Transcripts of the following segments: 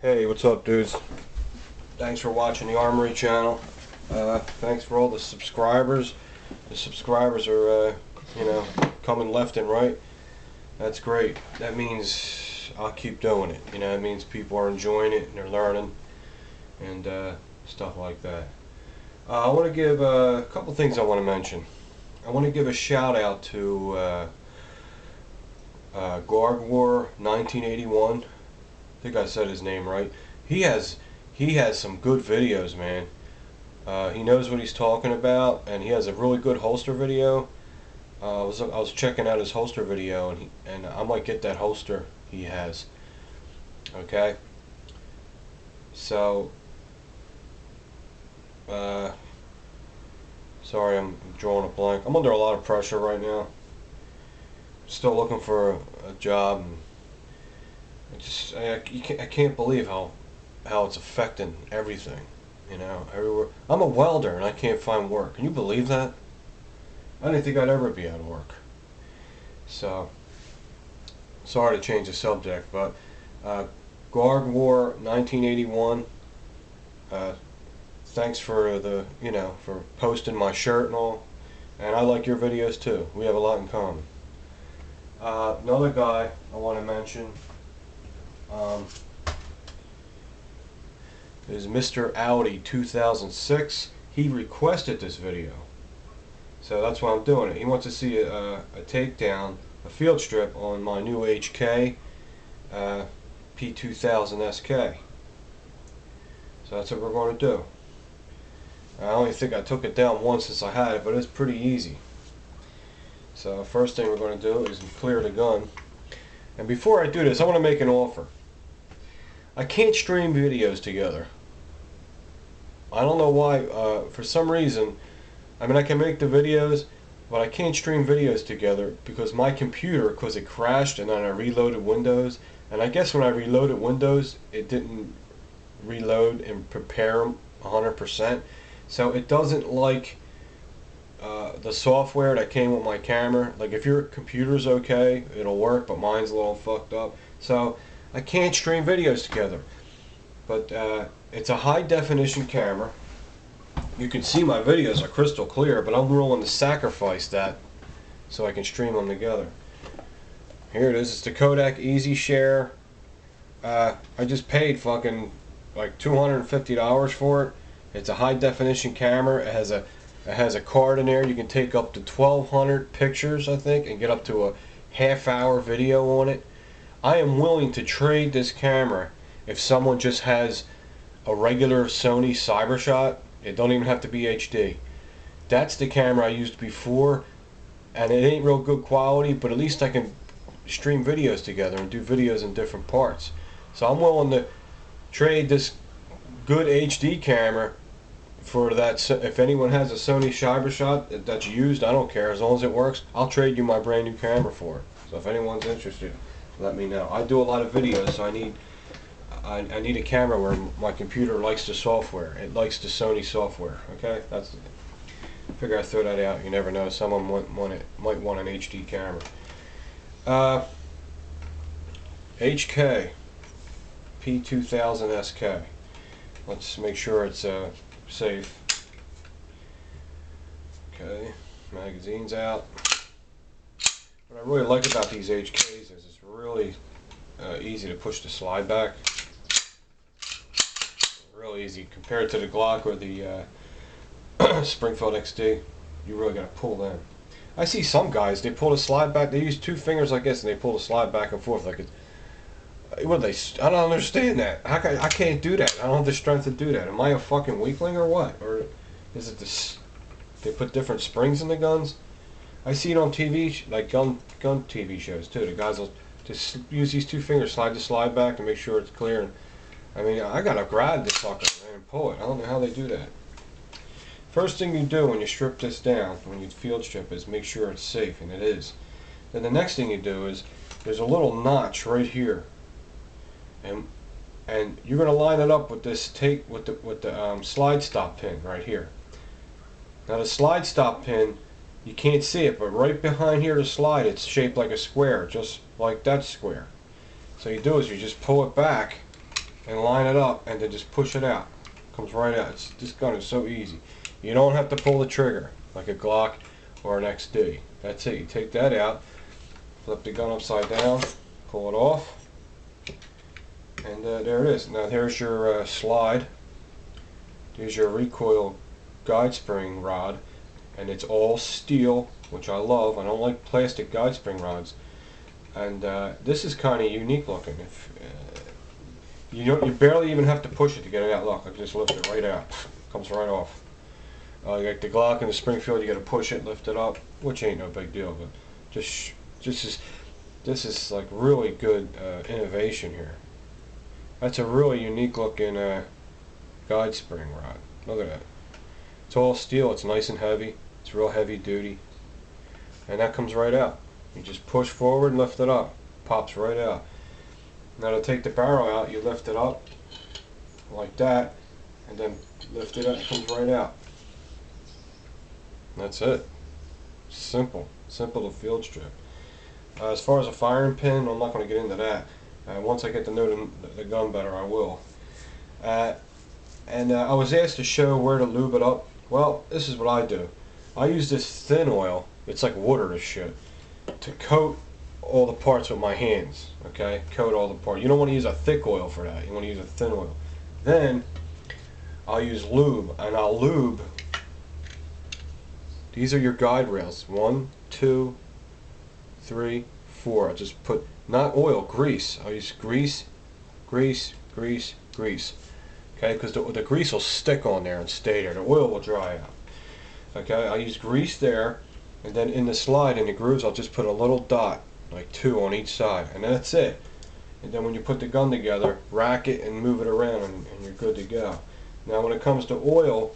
Hey, what's up, dudes? Thanks for watching the Armory channel. Thanks for all the subscribers. The subscribers are, coming left and right. That's great. That means I'll keep doing it. It means people are enjoying it and they're learning and stuff like that. I want to give a couple things I want to mention. I want to give a shout out to Guard War 1981. I think I said his name right. He has some good videos, man. He knows what he's talking about, and he has a really good holster video. I was checking out his holster video, and I might get that holster he has. Okay. So, sorry, I'm drawing a blank. I'm under a lot of pressure right now. Still looking for a job. And I can't believe how it's affecting everything, everywhere. I'm a welder and I can't find work. Can you believe that? I didn't think I'd ever be out of work. So, sorry to change the subject, but Guard War 1981. Thanks for for posting my shirt and all, and I like your videos too. We have a lot in common. Another guy I want to mention. Is Mr. Audi 2006. He requested this video, so that's why I'm doing it. He wants to see a takedown, a field strip on my new HK P2000 SK. So that's what we're going to do. I only think I took it down once since I had it, but it's pretty easy. So first thing we're going to do is clear the gun. And before I do this, I want to make an offer. I can't stream videos together. I don't know why. For some reason, I can make the videos, but I can't stream videos together because my computer, because it crashed and then I reloaded Windows, and I guess when I reloaded Windows, it didn't reload and prepare them 100%. So it doesn't like the software that came with my camera. Like if your computer's okay, it'll work, but mine's a little fucked up. So I can't stream videos together. But it's a high definition camera. You can see my videos are crystal clear, but I'm willing to sacrifice that so I can stream them together. Here it is. It's the Kodak Easy Share. I just paid fucking like $250 for it. It's a high definition camera. It has a card in there. You can take up to 1,200 pictures, I think, and get up to a half-hour video on it. I am willing to trade this camera if someone just has a regular Sony CyberShot. It don't even have to be HD. That's the camera I used before, and it ain't real good quality, but at least I can stream videos together and do videos in different parts. So I'm willing to trade this good HD camera for that. If anyone has a Sony CyberShot that's used, I don't care. As long as it works, I'll trade you my brand new camera for it. So if anyone's interested, let me know. I do a lot of videos, so I need a camera where my computer likes the software. It likes the Sony software. Okay, I figure I'd throw that out. You never know. Someone might want an HD camera. HK P2000 SK. Let's make sure it's safe. Okay, magazine's out. What I really like about these HKs is it's really easy to push the slide back. Real easy compared to the Glock or the Springfield XD. You really got to pull them. I see some guys, they pull the slide back. They use two fingers like this, and they pull the slide back and forth like it's. What they? I don't understand that. I can't do that. I don't have the strength to do that. Am I a fucking weakling or what? Or is it this? They put different springs in the guns. I see it on TV, like gun TV shows too. The guys will just use these two fingers, slide the slide back to make sure it's clear. And, I gotta grab this sucker and pull it. I don't know how they do that. First thing you do when you strip this down, when you field strip, is make sure it's safe, and it is. Then the next thing you do is there's a little notch right here, and you're gonna line it up with this with the slide stop pin right here. Now the slide stop pin, you can't see it, but right behind here the slide, it's shaped like a square, just like that square. So you do is you just pull it back and line it up, and then just push it out. Comes right out. This gun is so easy. You don't have to pull the trigger like a Glock or an XD. That's it. You take that out, flip the gun upside down, pull it off, and there it is. Now here's your slide. Here's your recoil guide spring rod, and it's all steel, which I love. I don't like plastic guide spring rods, and this is kind of unique looking. If you barely even have to push it to get it out. Look, I just lift it right out. Comes right off. Like the Glock and the Springfield, you got to push it, lift it up, which ain't no big deal. But this is like really good innovation here. That's a really unique looking guide spring rod. Look at that. It's all steel. It's nice and heavy. It's real heavy duty, and that comes right out. You just push forward and lift it up. Pops right out. Now to take the barrel out, you lift it up like that, and then lift it up. It comes right out. That's it. Simple to field strip. As far as a firing pin, I'm not going to get into that. Once I get to know the gun better, I will. And I was asked to show where to lube it up. Well, this is what I do. I use this thin oil. It's like water to shit, to coat all the parts with my hands. Okay, coat all the parts. You don't want to use a thick oil for that. You want to use a thin oil. Then I'll use lube, and I'll lube. These are your guide rails. 1, 2, 3, 4. I just put, not oil, grease. I'll use grease, grease, grease, grease. Okay, because the grease will stick on there and stay there. The oil will dry out. Okay, I use grease there, and then in the slide, in the grooves, I'll just put a little dot, like 2 on each side, and that's it. And then when you put the gun together, rack it and move it around, and you're good to go. Now when it comes to oil,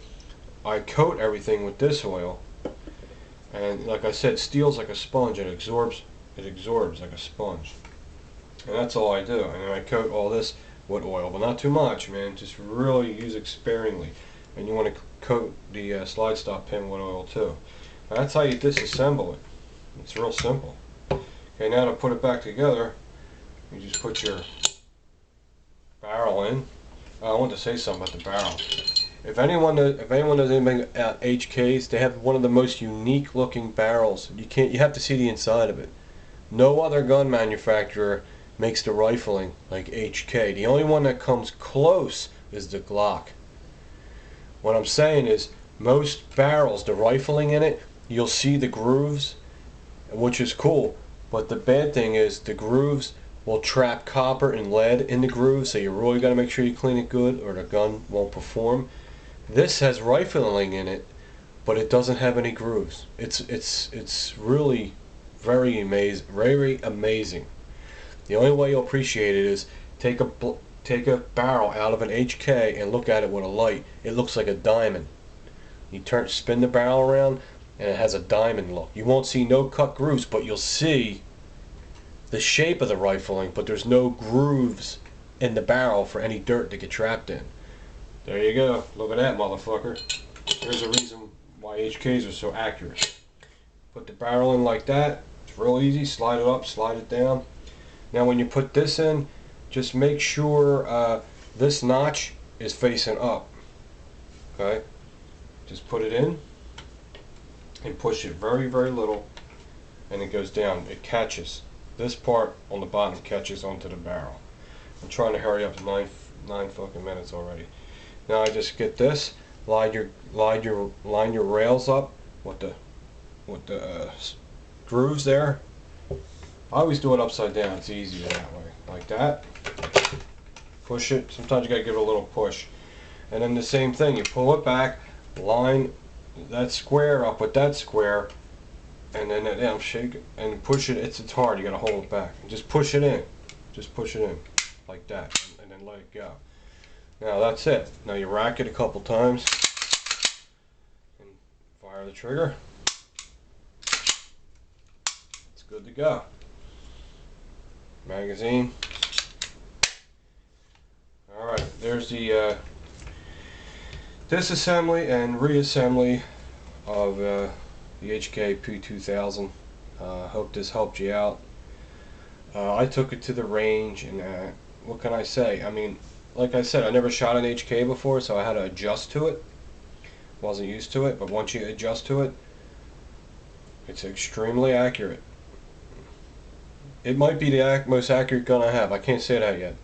I coat everything with this oil. And like I said, steel's like a sponge. It absorbs like a sponge. And that's all I do. And then I coat all this with oil, but not too much, man. Just really use it sparingly. And you want to coat the slide stop pin with oil too. And that's how you disassemble it. It's real simple. Okay, now to put it back together, you just put your barrel in. I want to say something about the barrel. If anyone knows anything about HKs, they have one of the most unique looking barrels. You have to see the inside of it. No other gun manufacturer makes the rifling like HK. The only one that comes close is the Glock. What I'm saying is, most barrels, the rifling in it, you'll see the grooves, which is cool. But the bad thing is the grooves will trap copper and lead in the grooves, so you really got to make sure you clean it good, or the gun won't perform. This has rifling in it, but it doesn't have any grooves. It's really very amazing. The only way you'll appreciate it is take a barrel out of an HK and look at it with a light. It looks like a diamond. You spin the barrel around, and it has a diamond look. You won't see no cut grooves, but you'll see the shape of the rifling, but there's no grooves in the barrel for any dirt to get trapped in. There you go. Look at that, motherfucker. There's a reason why HKs are so accurate. Put the barrel in like that. It's real easy. Slide it up, slide it down. Now when you put this in, just make sure this notch is facing up. Okay? Just put it in and push it very, very little, and it goes down. It catches. This part on the bottom catches onto the barrel. I'm trying to hurry up. 9 fucking minutes already. Now I just get this, line your rails up with the grooves there. I always do it upside down. It's easier that way, like that. Push it. Sometimes you gotta give it a little push, and then the same thing. You pull it back, line that square up with that square, and then I'm shaking and push it. It's hard. You gotta hold it back and just push it in. Just push it in like that, and then let it go. Now that's it. Now you rack it a couple times and fire the trigger. It's good to go. Magazine. Alright, there's the disassembly and reassembly of the HK P2000. Hope this helped you out. I took it to the range, and what can I say? I mean, like I said, I never shot an HK before, so I had to adjust to it. Wasn't used to it, but once you adjust to it, it's extremely accurate. It might be the most accurate gun I have. I can't say that yet.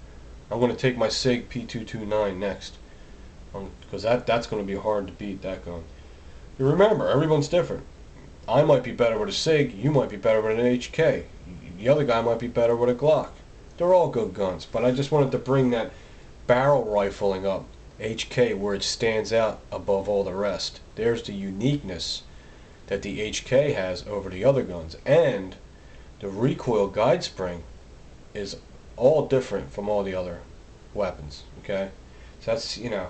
I'm going to take my SIG P229 next, because that's going to be hard to beat, that gun. You remember, everyone's different. I might be better with a SIG, you might be better with an HK. The other guy might be better with a Glock. They're all good guns, but I just wanted to bring that barrel rifling up, HK, where it stands out above all the rest. There's the uniqueness that the HK has over the other guns, and the recoil guide spring is all different from all the other weapons. Okay, so that's, you know,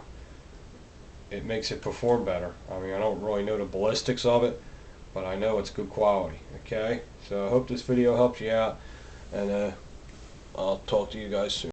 it makes it perform better. I mean, I don't really know the ballistics of it, but I know it's good quality. Okay, so I hope this video helps you out, and I'll talk to you guys soon.